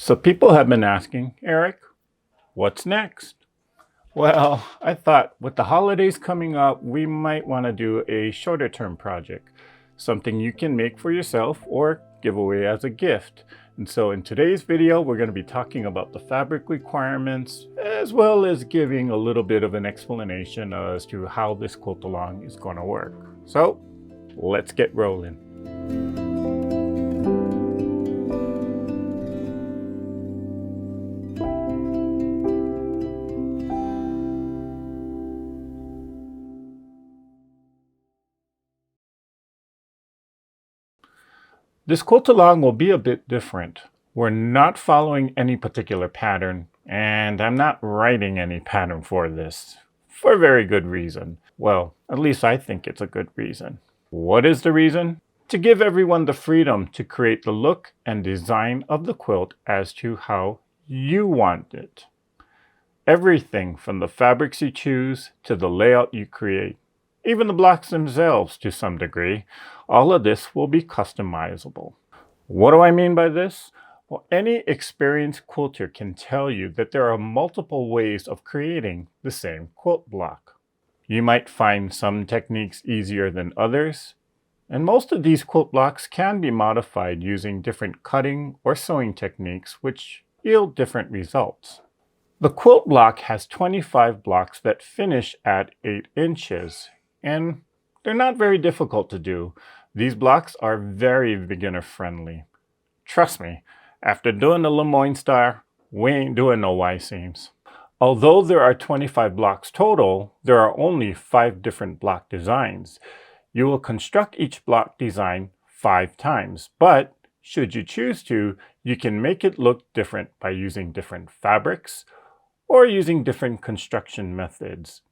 So people have been asking, Eric, what's next? Well, I thought with the holidays coming up, we might want to do a shorter term project, something you can make for yourself or give away as a gift. And so in today's video, we're going to be talking about the fabric requirements, as well as giving a little bit of an explanation as to how this quilt-along is going to work. So let's get rolling. This quilt-along will be a bit different. We're not following any particular pattern, and I'm not writing any pattern for this, for a very good reason. Well, at least I think it's a good reason. What is the reason? To give everyone the freedom to create the look and design of the quilt as to how you want it. Everything from the fabrics you choose to the layout you create. Even the blocks themselves to some degree, all of this will be customizable. What do I mean by this? Well, any experienced quilter can tell you that there are multiple ways of creating the same quilt block. You might find some techniques easier than others, and most of these quilt blocks can be modified using different cutting or sewing techniques which yield different results. The quilt block has 25 blocks that finish at 8 inches. And they're not very difficult to do. These blocks are very beginner friendly. Trust me, after doing the Lemoyne Star, we ain't doing no Y seams. Although there are 25 blocks total, there are only 5 different block designs. You will construct each block design 5 times, but should you choose to, you can make it look different by using different fabrics or using different construction methods.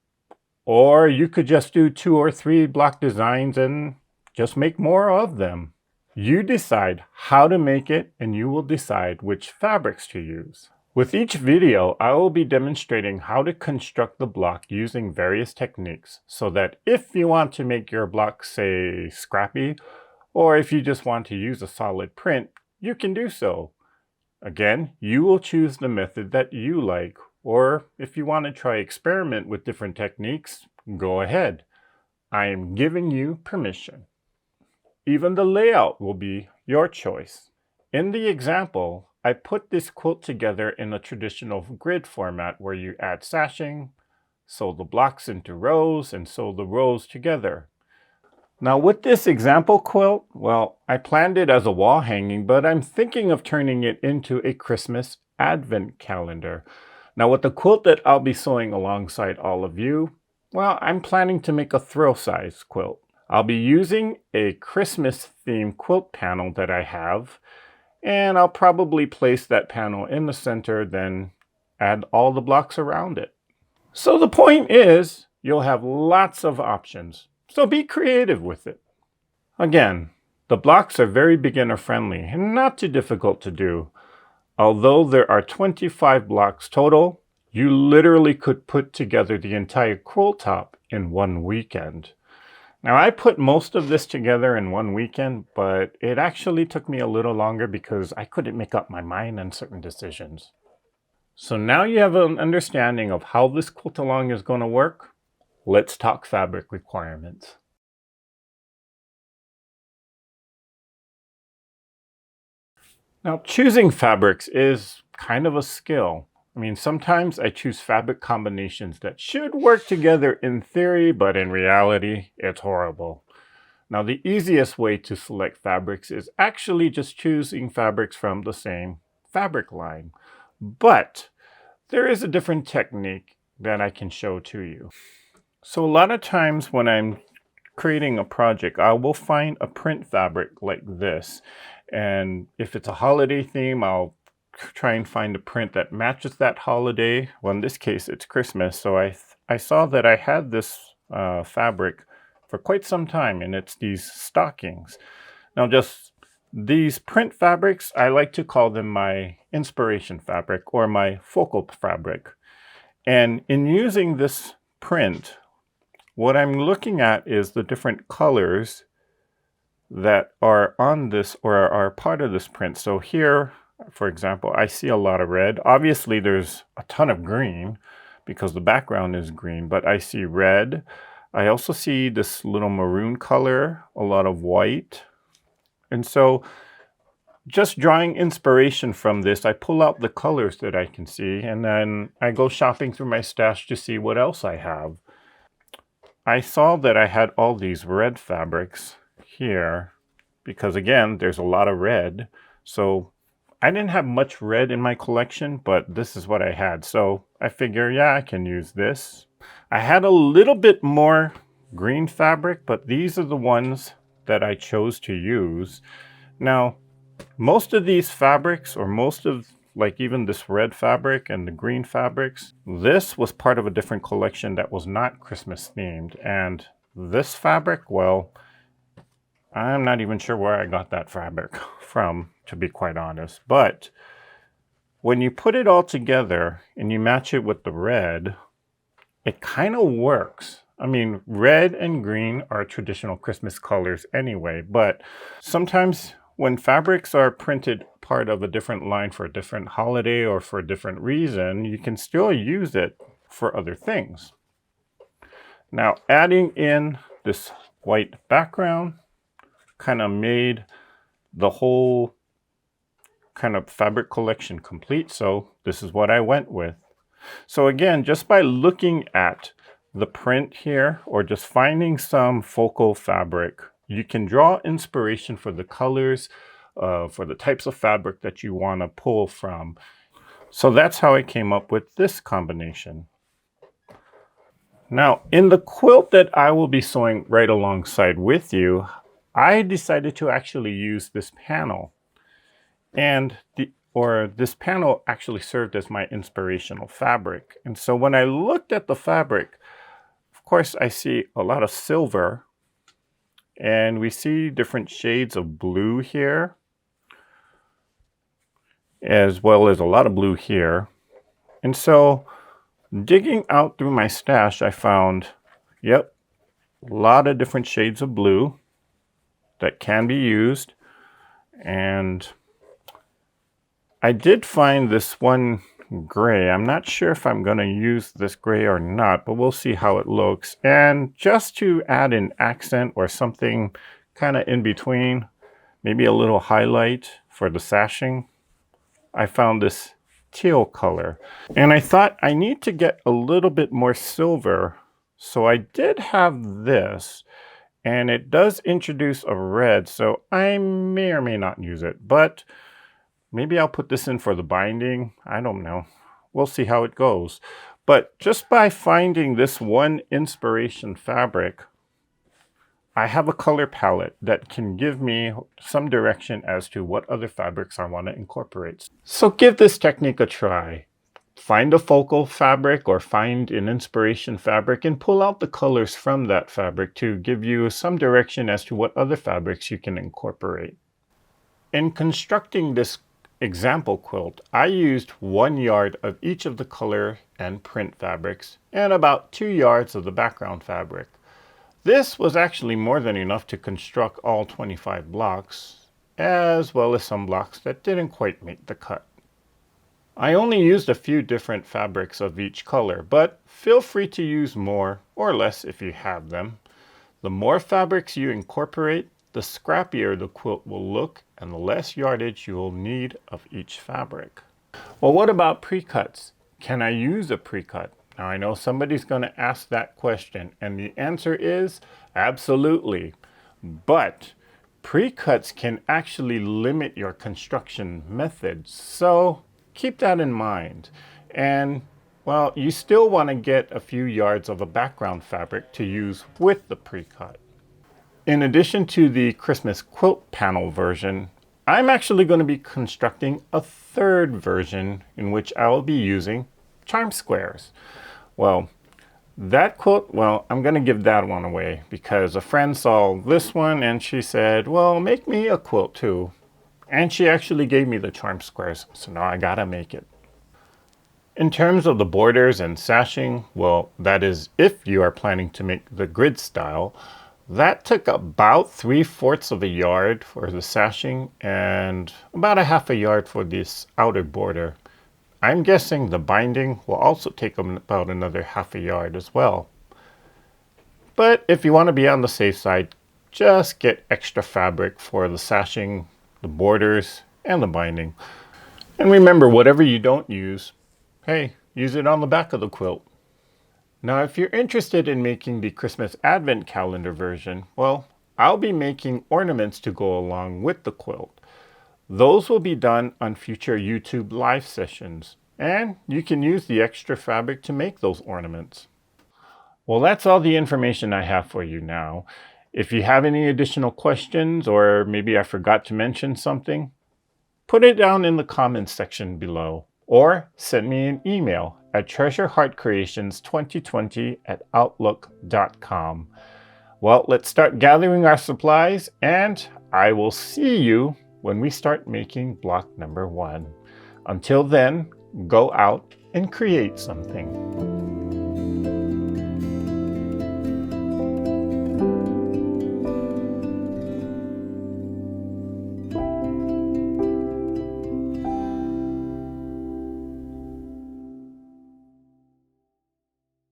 Or you could just do 2 or 3 block designs and just make more of them. You decide how to make it, and you will decide which fabrics to use. With each video, I will be demonstrating how to construct the block using various techniques, so that if you want to make your block, say, scrappy, or if you just want to use a solid print, you can do so. Again, you will choose the method that you like. Or if you want to try experiment with different techniques, go ahead. I am giving you permission. Even the layout will be your choice. In the example, I put this quilt together in a traditional grid format where you add sashing, sew the blocks into rows, and sew the rows together. Now with this example quilt, well, I planned it as a wall hanging, but I'm thinking of turning it into a Christmas advent calendar. Now with the quilt that I'll be sewing alongside all of you, well, I'm planning to make a throw size quilt. I'll be using a Christmas themed quilt panel that I have, and I'll probably place that panel in the center, then add all the blocks around it. So the point is, you'll have lots of options, so be creative with it. Again, the blocks are very beginner friendly and not too difficult to do. Although there are 25 blocks total, you literally could put together the entire quilt top in one weekend. Now I put most of this together in one weekend, but it actually took me a little longer because I couldn't make up my mind on certain decisions. So now you have an understanding of how this quilt-along is going to work. Let's talk fabric requirements. Now, choosing fabrics is kind of a skill. I mean, sometimes I choose fabric combinations that should work together in theory, but in reality, it's horrible. Now, the easiest way to select fabrics is actually just choosing fabrics from the same fabric line. But there is a different technique that I can show to you. So a lot of times when I'm creating a project, I will find a print fabric like this. And if it's a holiday theme, I'll try and find a print that matches that holiday. Well, in this case, it's Christmas. So I saw that I had this fabric for quite some time, and it's these stockings. Now, just these print fabrics, I like to call them my inspiration fabric or my focal fabric. And in using this print, what I'm looking at is the different colors that are on this or are part of this print. So here For example, I see a lot of red. Obviously, there's a ton of green because the background is green, but I see red. I also see this little maroon color, a lot of white. And so just drawing inspiration from this, I pull out the colors that I can see, and then I go shopping through my stash to see what else I have. I saw that I had all these red fabrics here because, again, there's a lot of red. So I didn't have much red in my collection, but this is what I had. So I figure, yeah, I can use this. I had a little bit more green fabric, but these are the ones that I chose to use. Now, most of these fabrics, or most of like even this red fabric and the green fabrics, this was part of a different collection that was not Christmas themed. And this fabric, well, I'm not even sure where I got that fabric from, to be quite honest. But when you put it all together and you match it with the red, it kind of works. I mean, red and green are traditional Christmas colors anyway, but sometimes when fabrics are printed part of a different line for a different holiday or for a different reason, you can still use it for other things. Now, adding in this white background kind of made the whole kind of fabric collection complete, so this is what I went with. So again, just by looking at the print here, or just finding some focal fabric, you can draw inspiration for the colors, for the types of fabric that you want to pull from. So that's how I came up with this combination. Now, in the quilt that I will be sewing right alongside with you, I decided to actually use this panel. And this panel actually served as my inspirational fabric. And so when I looked at the fabric, of course, I see a lot of silver, and we see different shades of blue here, as well as a lot of blue here. And so digging out through my stash, I found, yep, a lot of different shades of blue that can be used. And I did find this one gray. I'm not sure if I'm going to use this gray or not, but we'll see how it looks. And just to add an accent or something kind of in between, maybe a little highlight for the sashing, I found this teal color. And I thought I need to get a little bit more silver. So I did have this, and it does introduce a red, so I may or may not use it, but maybe I'll put this in for the binding. I don't know. We'll see how it goes. But just by finding this one inspiration fabric, I have a color palette that can give me some direction as to what other fabrics I want to incorporate. So give this technique a try. Find a focal fabric or find an inspiration fabric and pull out the colors from that fabric to give you some direction as to what other fabrics you can incorporate. In constructing this example quilt, I used 1 yard of each of the color and print fabrics and about 2 yards of the background fabric. This was actually more than enough to construct all 25 blocks, as well as some blocks that didn't quite make the cut. I only used a few different fabrics of each color, but feel free to use more or less if you have them. The more fabrics you incorporate, the scrappier the quilt will look and the less yardage you will need of each fabric. Well, what about pre-cuts? Can I use a pre-cut? Now, I know somebody's going to ask that question, and the answer is absolutely. But pre-cuts can actually limit your construction methods, so keep that in mind. And, well, you still want to get a few yards of a background fabric to use with the pre-cut. In addition to the Christmas quilt panel version, I'm actually going to be constructing a third version in which I will be using charm squares. Well, that quilt, well, I'm going to give that one away because a friend saw this one and she said, well, make me a quilt too. And she actually gave me the charm squares, so now I gotta make it. In terms of the borders and sashing, well, that is if you are planning to make the grid style. That took about 3/4 of a yard for the sashing and about a half a yard for this outer border. I'm guessing the binding will also take about another half a yard as well. But if you want to be on the safe side, just get extra fabric for the sashing, the borders, and the binding. And remember, whatever you don't use, hey, use it on the back of the quilt. Now, if you're interested in making the Christmas Advent Calendar version, well, I'll be making ornaments to go along with the quilt. Those will be done on future YouTube live sessions, and you can use the extra fabric to make those ornaments. Well, that's all the information I have for you now. If you have any additional questions, or maybe I forgot to mention something, put it down in the comments section below, or send me an email at treasureheartcreations2020@outlook.com. Well, let's start gathering our supplies, and I will see you when we start making block number 1. Until then, go out and create something.